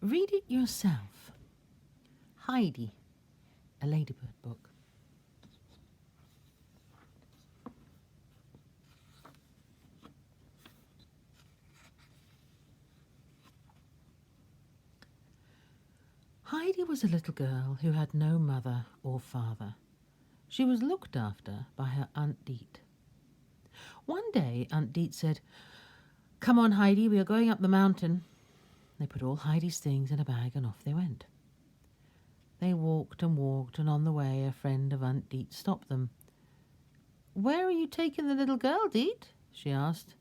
Read it yourself. Heidi, a Ladybird book. Heidi was a little girl who had no mother or father. She was looked after by her Aunt Deet. One day Aunt Deet said, "Come on, Heidi, we are going up the mountain." They put all Heidi's things in a bag and off they went. They walked, and on the way a friend of Aunt Deet stopped them. "Where are you taking the little girl, Deet?" she asked.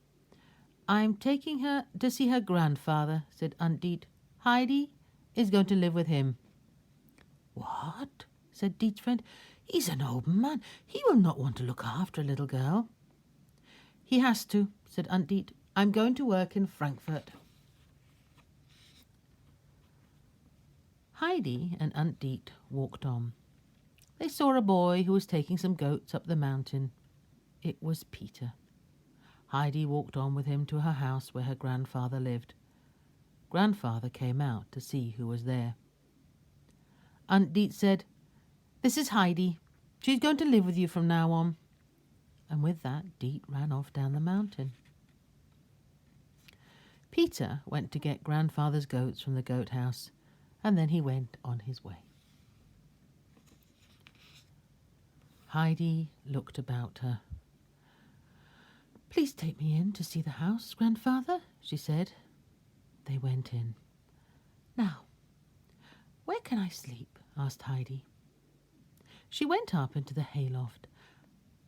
"I'm taking her to see her grandfather," said Aunt Deet. "Heidi is going to live with him." "What?" said Deet's friend. "He's an old man. He will not want to look after a little girl." "He has to," said Aunt Deet. "I'm going to work in Frankfurt." Heidi and Aunt Deet walked on. They saw a boy who was taking some goats up the mountain. It was Peter. Heidi walked on with him to her house where her grandfather lived. Grandfather came out to see who was there. Aunt Deet said, "This is Heidi. She's going to live with you from now on." And with that, Deet ran off down the mountain. Peter went to get grandfather's goats from the goat house, and then he went on his way. Heidi looked about her. "Please take me in to see the house, grandfather," she said. They went in. "Now, where can I sleep?" asked Heidi. She went up into the hayloft.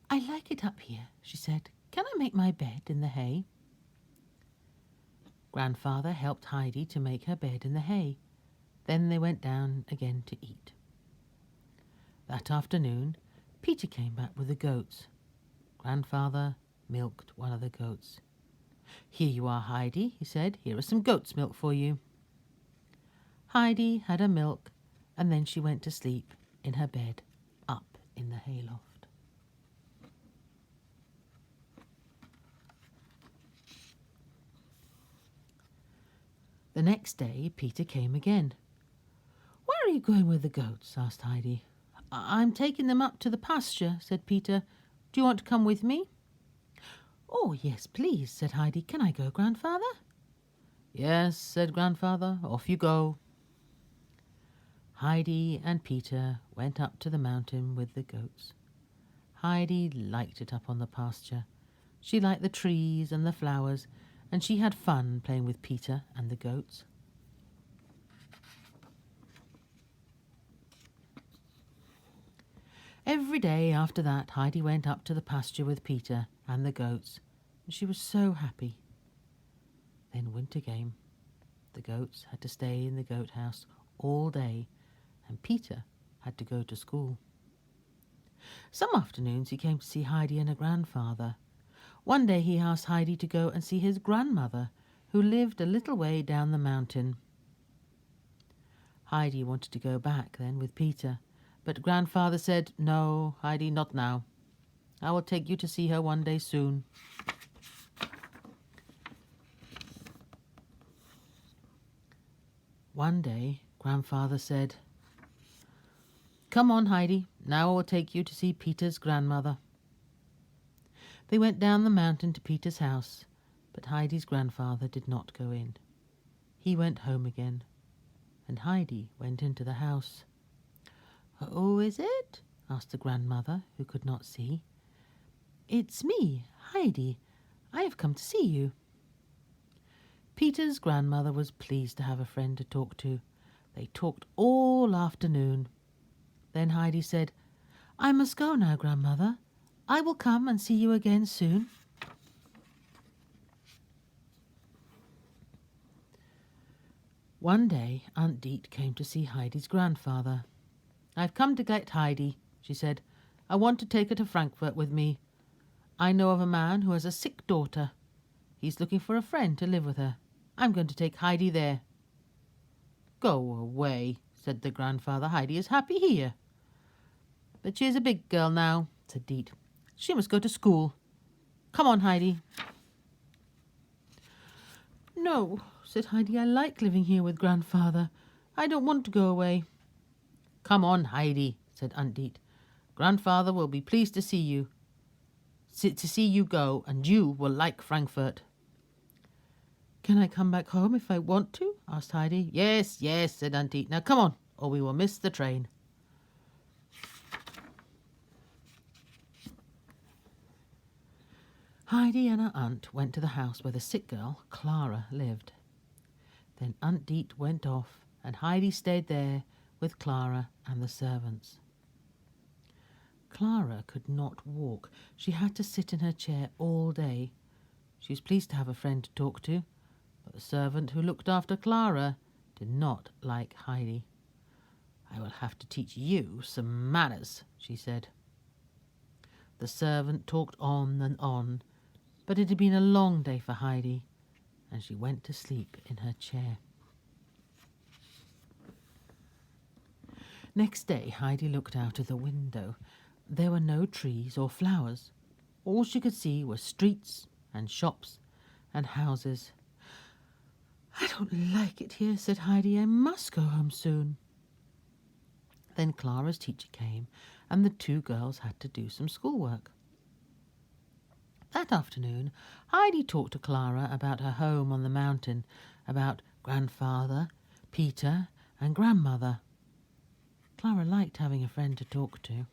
"I like it up here," she said. "Can I make my bed in the hay?" Grandfather helped Heidi to make her bed in the hay. Then they went down again to eat. That afternoon, Peter came back with the goats. Grandfather milked one of the goats. "Here you are, Heidi," he said. "Here is some goat's milk for you." Heidi had her milk, and then she went to sleep in her bed up in the hayloft. The next day, Peter came again. "Where are you going with the goats?" asked Heidi. "I'm taking them up to the pasture," said Peter. "Do you want to come with me?" "Oh, yes, please," said Heidi. "Can I go, grandfather?" "Yes," said grandfather. "Off you go." Heidi and Peter went up to the mountain with the goats. Heidi liked it up on the pasture. She liked the trees and the flowers, and she had fun playing with Peter and the goats. Every day after that, Heidi went up to the pasture with Peter and the goats, and she was so happy. Then winter came. The goats had to stay in the goat house all day, and Peter had to go to school. Some afternoons he came to see Heidi and her grandfather. One day he asked Heidi to go and see his grandmother, who lived a little way down the mountain. Heidi wanted to go back then with Peter, but grandfather said, "No, Heidi, not now. I will take you to see her one day soon." One day, grandfather said, "Come on, Heidi. Now I will take you to see Peter's grandmother." They went down the mountain to Peter's house, but Heidi's grandfather did not go in. He went home again, and Heidi went into the house. "Who is it?" asked the grandmother, who could not see. "It's me, Heidi. I have come to see you." Peter's grandmother was pleased to have a friend to talk to. They talked all afternoon. Then Heidi said, "I must go now, grandmother. I will come and see you again soon." One day Aunt Deet came to see Heidi's grandfather. "I've come to get Heidi," she said. "I want to take her to Frankfurt with me. I know of a man who has a sick daughter. He's looking for a friend to live with her. I'm going to take Heidi there." "Go away," said the grandfather. "Heidi is happy here." "But she is a big girl now," said Deet. "She must go to school. Come on, Heidi." "No," said Heidi. I like living here with Grandfather. I don't want to go away. Come on, Heidi, said Aunt Deet. Grandfather will be pleased to see you. To see you go, and you will like Frankfurt. Can I come back home if I want to? Asked Heidi. Yes, yes, said Aunt Deet. Now come on, or we will miss the train. Heidi and her aunt went to the house where the sick girl, Clara, lived. Then Aunt Deet went off, and Heidi stayed there with Clara and the servants. Clara could not walk. She had to sit in her chair all day. She was pleased to have a friend to talk to, but the servant who looked after Clara did not like Heidi. I will have to teach you some manners, she said. The servant talked on and on, but it had been a long day for Heidi, and she went to sleep in her chair. Next day, Heidi looked out of the window. There were no trees or flowers. All she could see were streets and shops and houses. I don't like it here, said Heidi. I must go home soon. Then Clara's teacher came, and the two girls had to do some schoolwork. That afternoon, Heidi talked to Clara about her home on the mountain, about Grandfather, Peter, and Grandmother. Clara liked having a friend to talk to.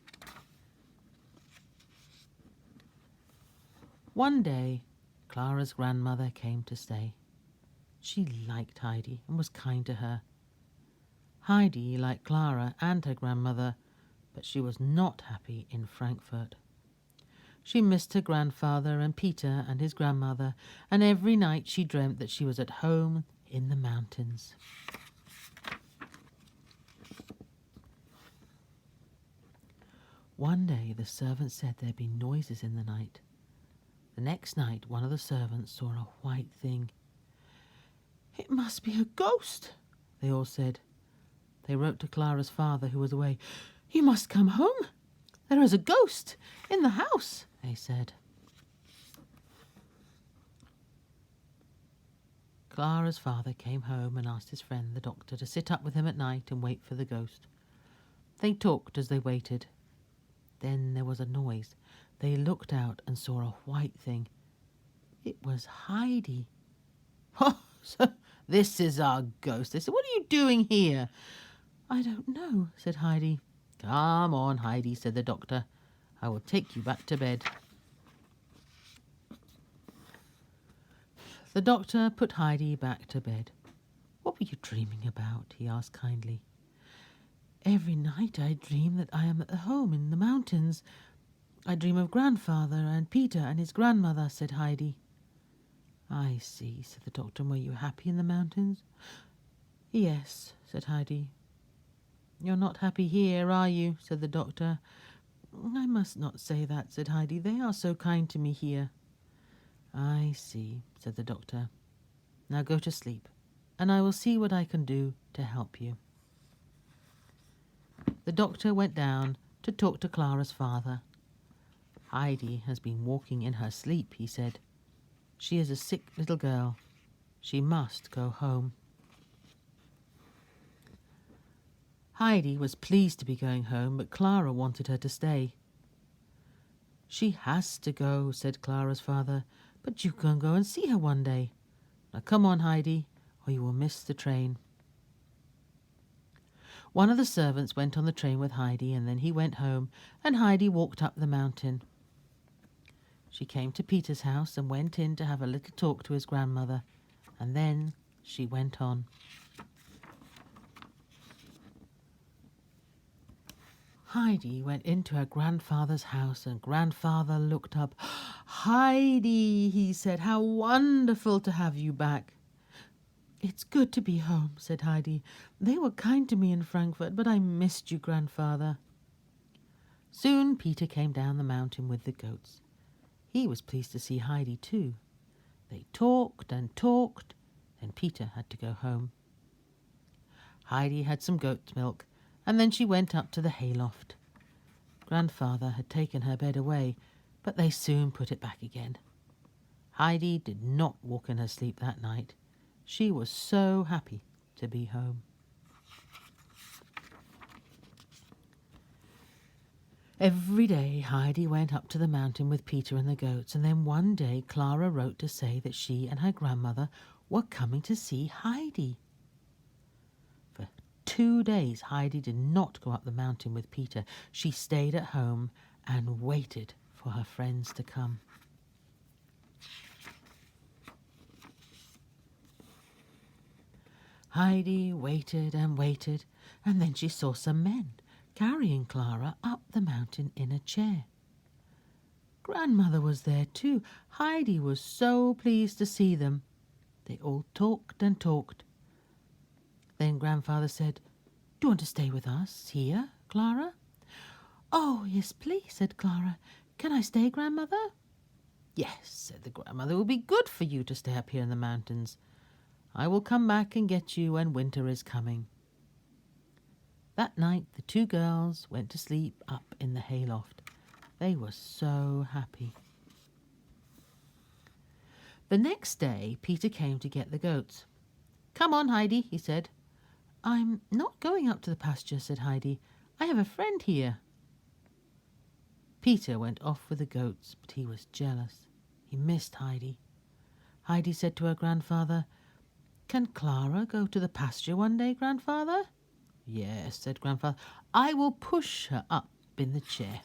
One day, Clara's grandmother came to stay. She liked Heidi and was kind to her. Heidi liked Clara and her grandmother, but she was not happy in Frankfurt. She missed her grandfather and Peter and his grandmother, and every night she dreamt that she was at home in the mountains. One day the servant said there'd be noises in the night. The next night one of the servants saw a white thing. It must be a ghost, they all said. They wrote to Clara's father, who was away. You must come home. There is a ghost in the house, they said. Clara's father came home and asked his friend, the doctor, to sit up with him at night and wait for the ghost. They talked as they waited. Then there was a noise. They looked out and saw a white thing. It was Heidi. Oh, so this is our ghost, they said. What are you doing here? I don't know, said Heidi. Come on, Heidi, said the doctor. I will take you back to bed. The doctor put Heidi back to bed. What were you dreaming about? He asked kindly. Every night I dream that I am at home in the mountains. I dream of Grandfather and Peter and his grandmother, said Heidi. I see, said the doctor. Were you happy in the mountains? Yes, said Heidi. You're not happy here, are you? Said the doctor. I must not say that, said Heidi. They are so kind to me here. I see, said the doctor. Now go to sleep, and I will see what I can do to help you. The doctor went down to talk to Clara's father. Heidi has been walking in her sleep, he said. She is a sick little girl. She must go home. Heidi was pleased to be going home, but Clara wanted her to stay. She has to go, said Clara's father, but you can go and see her one day. Now come on, Heidi, or you will miss the train. One of the servants went on the train with Heidi, and then he went home, and Heidi walked up the mountain. She came to Peter's house and went in to have a little talk to his grandmother, and then she went on. Heidi went into her grandfather's house, and Grandfather looked up. Heidi, he said, how wonderful to have you back. It's good to be home, said Heidi. They were kind to me in Frankfurt, but I missed you, Grandfather. Soon Peter came down the mountain with the goats. He was pleased to see Heidi too. They talked and talked, then Peter had to go home. Heidi had some goat's milk, and then she went up to the hayloft. Grandfather had taken her bed away, but they soon put it back again. Heidi did not walk in her sleep that night. She was so happy to be home. Every day Heidi went up to the mountain with Peter and the goats, and then one day Clara wrote to say that she and her grandmother were coming to see Heidi. For 2 days Heidi did not go up the mountain with Peter. She stayed at home and waited for her friends to come. Heidi waited and waited, and then she saw some men carrying Clara up the mountain in a chair. Grandmother was there too. Heidi was so pleased to see them. They all talked and talked. Then Grandfather said, "Do you want to stay with us here, Clara?" "Oh, yes, please," said Clara. "Can I stay, Grandmother?" "Yes," said the grandmother. "It will be good for you to stay up here in the mountains. I will come back and get you when winter is coming." That night the 2 girls went to sleep up in the hayloft. They were so happy. The next day Peter came to get the goats. "Come on, Heidi," he said. "I'm not going up to the pasture," said Heidi. "I have a friend here." Peter went off with the goats, but he was jealous. He missed Heidi. Heidi said to her grandfather, "Can Clara go to the pasture one day, Grandfather?" "Yes," said Grandfather. "I will push her up in the chair."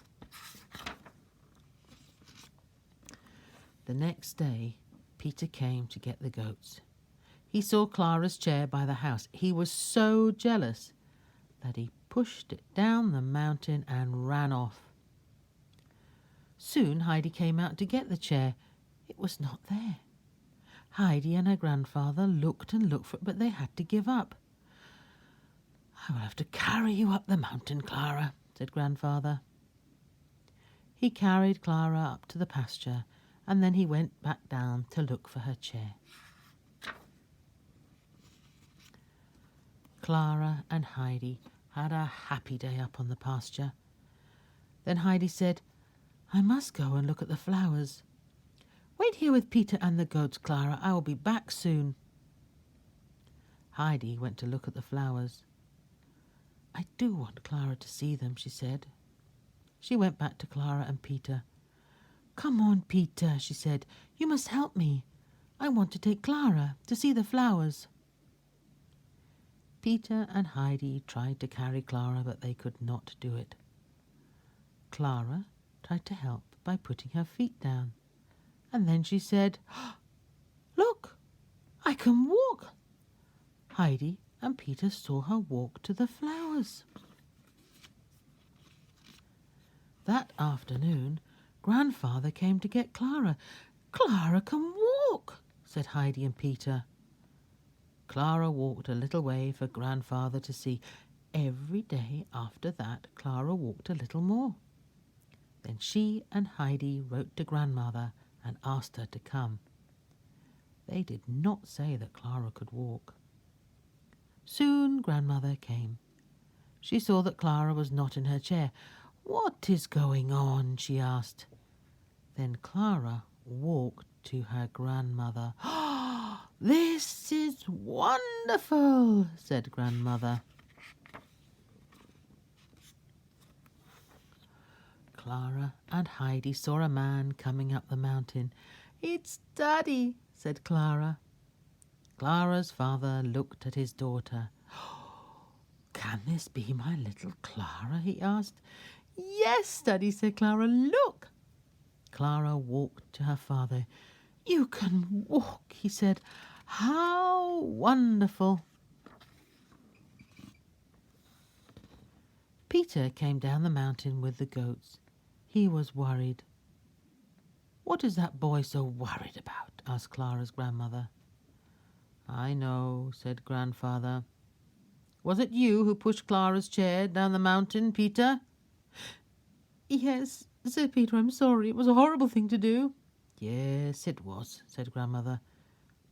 The next day Peter came to get the goats. He saw Clara's chair by the house. He was so jealous that he pushed it down the mountain and ran off. Soon Heidi came out to get the chair. It was not there. Heidi and her grandfather looked and looked for it, but they had to give up. "I will have to carry you up the mountain, Clara," said Grandfather. He carried Clara up to the pasture, and then he went back down to look for her chair. Clara and Heidi had a happy day up on the pasture. Then Heidi said, "I must go and look at the flowers. Wait here with Peter and the goats, Clara. I will be back soon." Heidi went to look at the flowers. "I do want Clara to see them," she said. She went back to Clara and Peter. "Come on, Peter," she said. "You must help me. I want to take Clara to see the flowers." Peter and Heidi tried to carry Clara, but they could not do it. Clara tried to help by putting her feet down, and then she said, "Look, I can walk." Heidi and Peter saw her walk to the flowers. That afternoon, Grandfather came to get Clara. "Clara can walk," said Heidi and Peter. Clara walked a little way for Grandfather to see. Every day after that, Clara walked a little more. Then she and Heidi wrote to Grandmother and asked her to come. They did not say that Clara could walk. Soon Grandmother came. She saw that Clara was not in her chair. "What is going on?" she asked. Then Clara walked to her grandmother. "This is wonderful," said Grandmother. Clara and Heidi saw a man coming up the mountain. "It's Daddy," said Clara. Clara's father looked at his daughter. "Can this be my little Clara?" he asked. "Yes, Daddy," said Clara. "Look." Clara walked to her father. "You can walk," he said. "How wonderful." Peter came down the mountain with the goats. He was worried. "What is that boy so worried about?" asked Clara's grandmother. "I know," said Grandfather. "Was it you who pushed Clara's chair down the mountain, Peter?" "Yes," said Peter. "I'm sorry. It was a horrible thing to do." "Yes, it was," said Grandmother.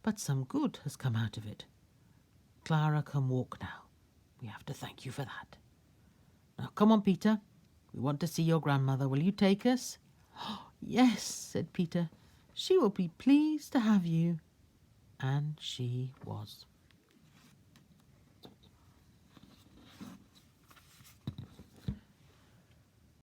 "But some good has come out of it. Clara can walk now. We have to thank you for that. Now come on, Peter. We want to see your grandmother. Will you take us?" "Yes," said Peter. "She will be pleased to have you." And she was.